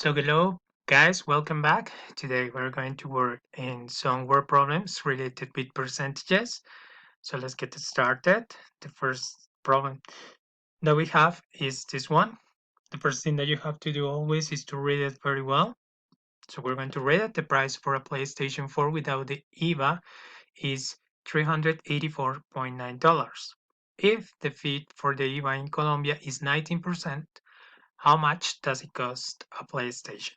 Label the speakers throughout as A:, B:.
A: So hello guys, welcome back. Today we're going to work in some word problems related with percentages. So let's get started. The first problem that we have is this one. The first thing that you have to do always is to read it very well. So we're going to read it. The price for a PlayStation 4 without the IVA is $384.9. If the fee for the IVA in Colombia is 19%, how much does it cost a PlayStation?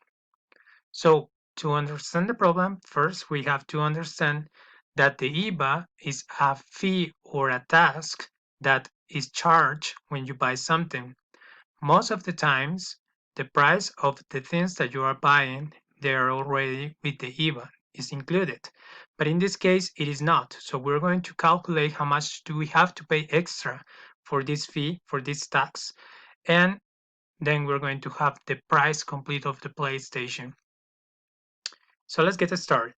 A: So to understand the problem, first we have to understand that the IVA is a fee or a task that is charged when you buy something. Most of the times, the price of the things that you are buying, they are already with the IVA is included. But in this case, it is not. So we're going to calculate how much do we have to pay extra for this fee, for this tax, and then we're going to have the price complete of the PlayStation. So let's get started.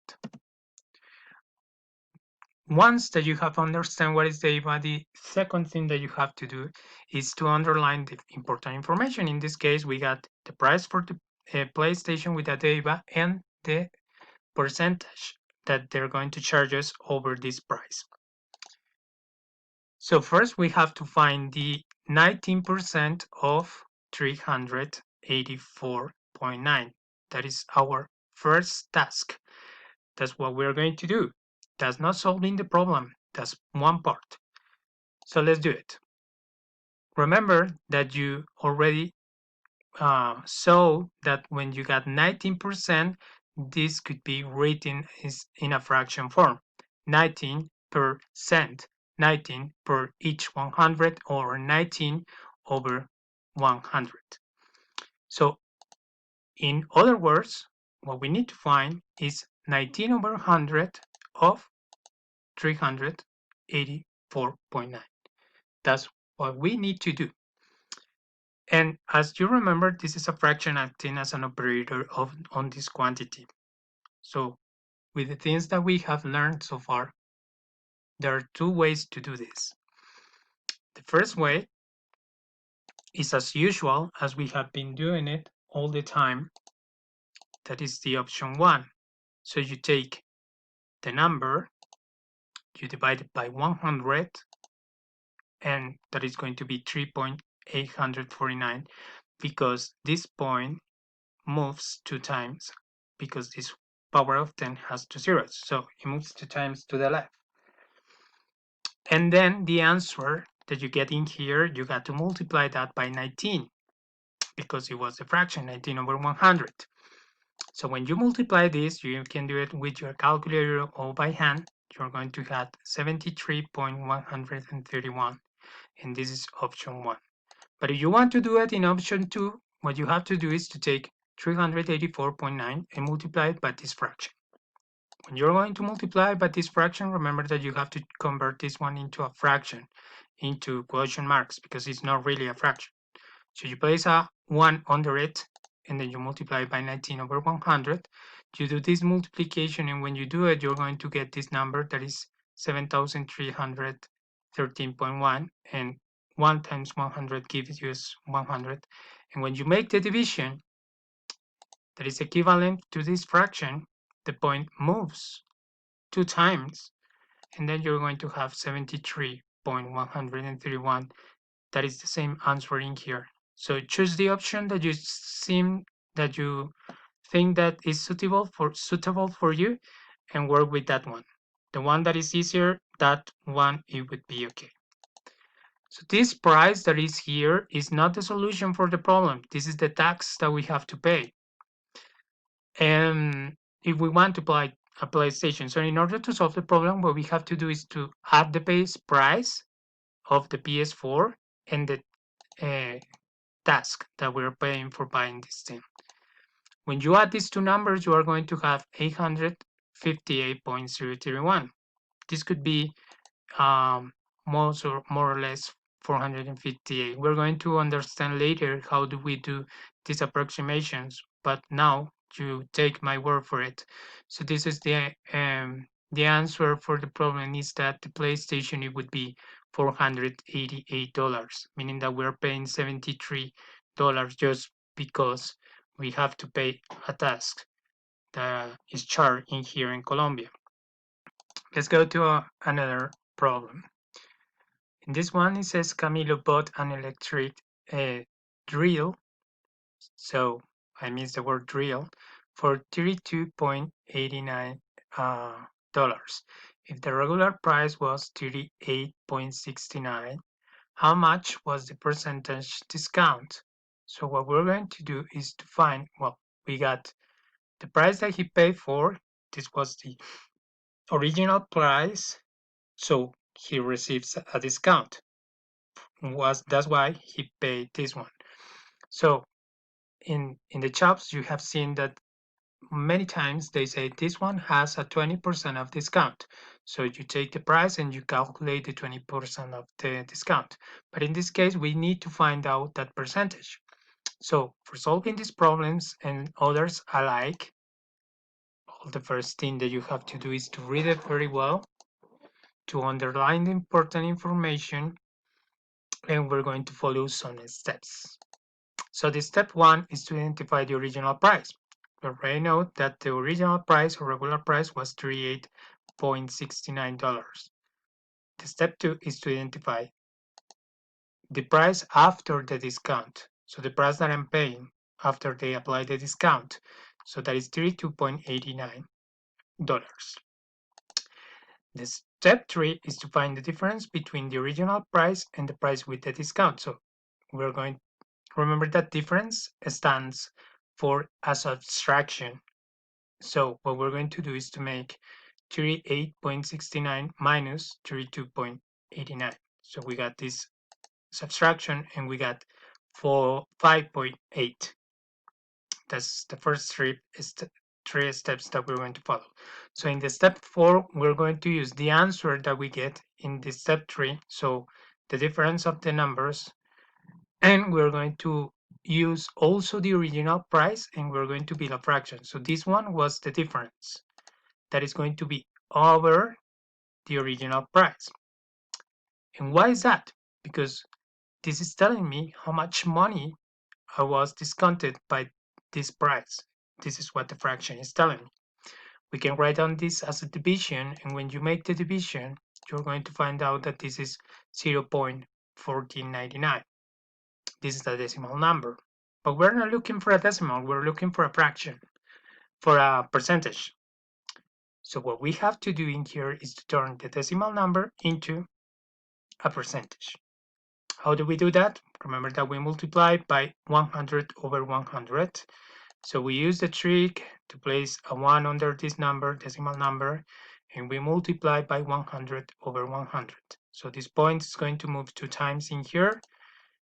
A: Once that you have understand what is the IVA, the second thing that you have to do is to underline the important information. In this case, we got the price for the PlayStation with the IVA and the percentage that they're going to charge us over this price. So first we have to find the 19% of 384.9. That is our first task. That's what we're going to do. That's not solving the problem. That's one part. So let's do it. Remember that you already saw that when you got 19%, this could be written in a fraction form. 19%, 19 per each 100 or 19 over 100. So in other words, what we need to find is 19 over 100 of 384.9. That's what we need to do. And as you remember, this is a fraction acting as an operator on this quantity. So with the things that we have learned so far, there are two ways to do this. The first way is as usual, as we have been doing it all the time. That is the option 1. So you take the number, you divide it by 100, and that is going to be 3.849 because this point moves 2 times because this power of 10 has 2 zeros. So it moves 2 times to the left. And then the answer that you get in here, you got to multiply that by 19 because it was a fraction, 19 over 100. So when you multiply this, you can do it with your calculator or by hand. You're going to get 73.131, and this is option 1. But if you want to do it in option 2, what you have to do is to take 384.9 and multiply it by this fraction. When you're going to multiply by this fraction, remember that you have to convert this one into a fraction, into quotation marks, because it's not really a fraction. So you place a 1 under it, and then you multiply by 19 over 100. You do this multiplication, and when you do it, you're going to get this number that is 7,313.1, and 1 times 100 gives you 100. And when you make the division, that is equivalent to this fraction, the point moves 2 times, and then you're going to have 73.131. That is the same answer in here. So choose the option that you think that is suitable for you and work with that one. The one that is easier, that one it would be okay. So this price that is here is not the solution for the problem. This is the tax that we have to pay. And if we want to buy a PlayStation, so in order to solve the problem, what we have to do is to add the base price of the PS4 and the task that we're paying for buying this thing. When you add these two numbers, you are going to have 858.031. This could be more or less 458. We're going to understand later how do we do these approximations, but now you take my word for it. So this is the answer for the problem is that the PlayStation it would be $488, meaning that we're paying $73 just because we have to pay a tax that is charged in here in Colombia. Let's go to another problem. In this one, it says Camilo bought an electric drill. So I missed the word drill for $32.89. If the regular price was 38.69, how much was the percentage discount? So what we're going to do is to find, well, we got the price that he paid for. This was the original price, so he receives a discount. That's why he paid this one. So in the shops, you have seen that many times they say this one has a 20% of discount. So you take the price and you calculate the 20% of the discount. But in this case, we need to find out that percentage. So for solving these problems and others alike, the first thing that you have to do is to read it very well, to underline the important information, and we're going to follow some steps. So the step one is to identify the original price. We already know that the original price or regular price was $38.69. The step two is to identify the price after the discount. So the price that I'm paying after they apply the discount. So that is $32.89. The step three is to find the difference between the original price and the price with the discount. So we're going to remember that difference stands for a subtraction. So what we're going to do is to make 38.69 minus 32.89. So we got this subtraction and we got 5.8. That's the first three steps that we're going to follow. So in the step 4, we're going to use the answer that we get in the step 3. So the difference of the numbers, and we're going to use also the original price, and we're going to build a fraction. So this one was the difference that is going to be over the original price. And why is that? Because this is telling me how much money I was discounted by this price. This is what the fraction is telling me. We can write down this as a division, and when you make the division, you're going to find out that this is 0.1499. This is the decimal number. But we're not looking for a decimal, we're looking for a fraction, for a percentage. So what we have to do in here is to turn the decimal number into a percentage. How do we do that? Remember that we multiply by 100 over 100. So we use the trick to place a 1 under this number, decimal number, and we multiply by 100 over 100. So this point is going to move 2 times in here.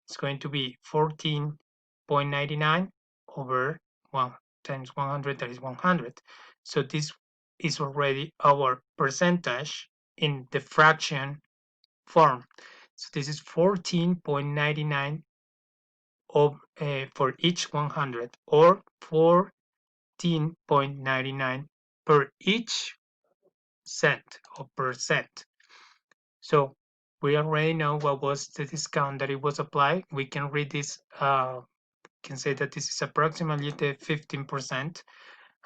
A: It's going to be 14.99 over 1 times 100, that is 100. So this is already our percentage in the fraction form. So this is 14.99 for each 100, or 14.99 per each cent or percent. So we already know what was the discount that it was applied. We can read this, can say that this is approximately the 15%.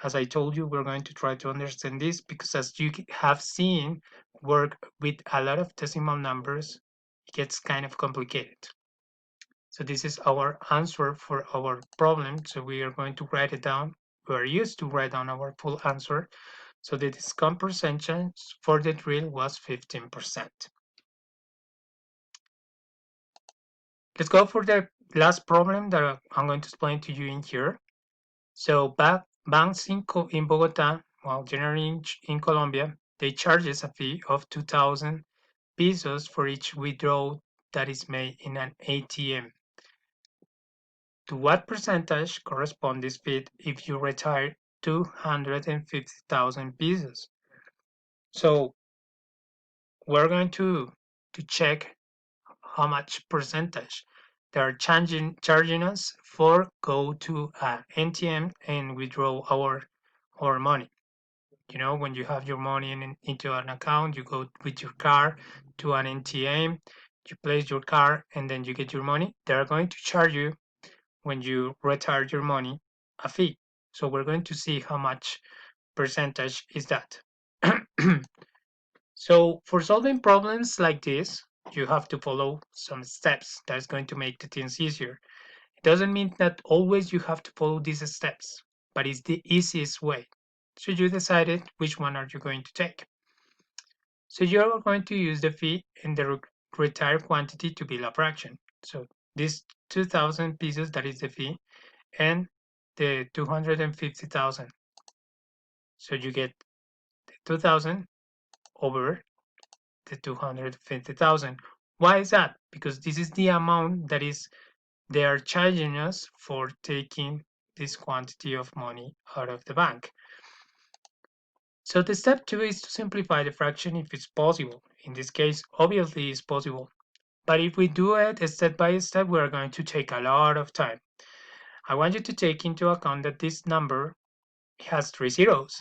A: As I told you, we're going to try to understand this because, as you have seen, work with a lot of decimal numbers, it gets kind of complicated. So this is our answer for our problem. So we are going to write it down. We are used to write down our full answer. So the discount percentage for the drill was 15%. Let's go for the last problem that I'm going to explain to you in here. So banks in Bogota, well, generally in Colombia, they charge us a fee of 2,000 pesos for each withdrawal that is made in an ATM. To what percentage corresponds this fee if you retire 250,000 pesos? So we're going to check how much percentage they are charging us for go to an ATM and withdraw our money. You know, when you have your money into an account, you go with your car to an ATM, you place your card, and then you get your money. They are going to charge you when you retire your money a fee. So we're going to see how much percentage is that. So for solving problems like this, you have to follow some steps. That's going to make the things easier. It doesn't mean that always you have to follow these steps, but it's the easiest way. So you decided which one are you going to take. So you're going to use the fee and the retired quantity to build a fraction. So this 2,000 pesos, that is the fee, and the 250,000. So you get the 2,000 over the 250,000. Why is that? Because this is the amount that is they are charging us for taking this quantity of money out of the bank. So the step 2 is to simplify the fraction if it's possible. In this case, obviously it's possible. But if we do it step by step, we are going to take a lot of time. I want you to take into account that this number has 3 zeros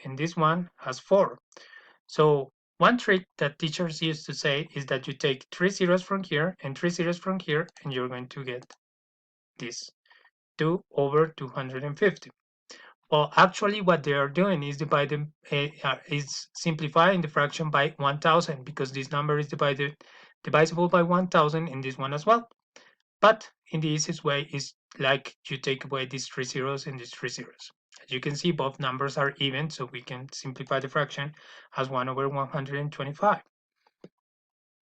A: and this one has 4. So one trick that teachers used to say is that you take 3 zeros from here and 3 zeros from here and you're going to get this 2 over 250. Well, actually, what they are doing is is simplifying the fraction by 1,000 because this number is divisible by 1,000 in this one as well. But in the easiest way is like you take away these 3 zeros and these 3 zeros. As you can see, both numbers are even, so we can simplify the fraction as 1 over 125.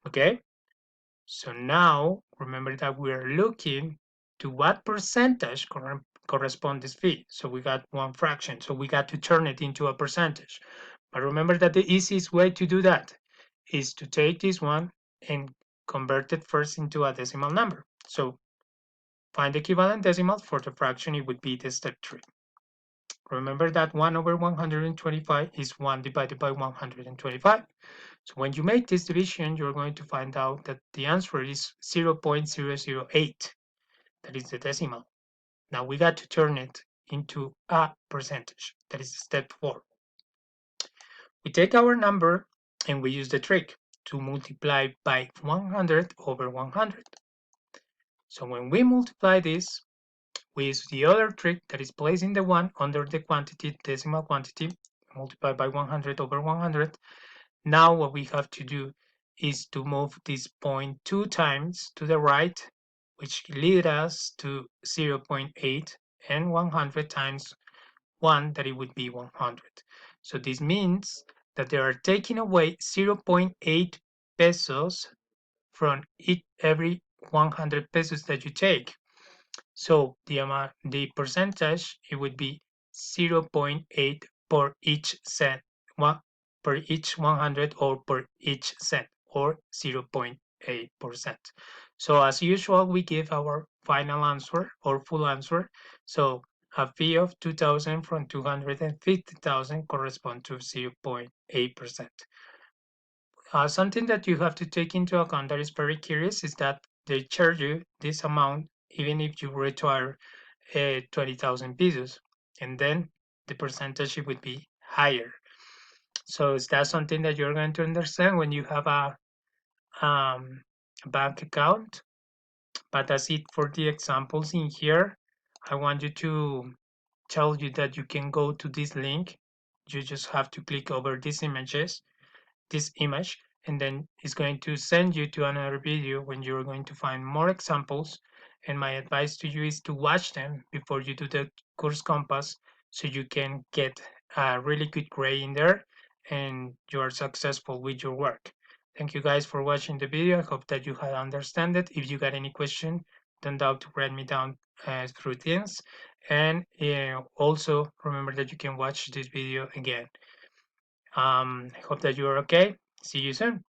A: Okay? So now, remember that we are looking to what percentage correspond this fee. So we got one fraction, so we got to turn it into a percentage. But remember that the easiest way to do that is to take this one and convert it first into a decimal number. So find the equivalent decimal for the fraction, it would be the step 3. Remember that 1 over 125 is 1 divided by 125. So when you make this division, you're going to find out that the answer is 0.008. That is the decimal. Now we got to turn it into a percentage. That is step 4. We take our number and we use the trick to multiply by 100 over 100. So when we multiply this, we use the other trick that is placing the 1 under the quantity, decimal quantity, multiply by 100 over 100. Now what we have to do is to move this point 2 times to the right, which lead us to 0.8, and 100 times 1, that it would be 100. So this means that they are taking away 0.8 pesos from every 100 pesos that you take. So the percentage, it would be 0.8 per each cent, per each 100 or per each cent, or 0.8%. So as usual, we give our final answer or full answer. So a fee of 2,000 from 250,000 correspond to 0.8%. Something that you have to take into account that is very curious is that they charge you this amount even if you retire 20,000 pesos, and then the percentage would be higher. So is that something that you're going to understand when you have a bank account? But that's it for the examples in here. I want you to tell you that you can go to this link. You just have to click over these images, this image, and then it's going to send you to another video when you're going to find more examples. And my advice to you is to watch them before you do the course compass so you can get a really good grade in there and you are successful with your work. Thank you guys for watching the video. I hope that you have understand it. If you got any question, don't doubt to write me down through things. And also remember that you can watch this video again. I hope that you're okay. See you soon.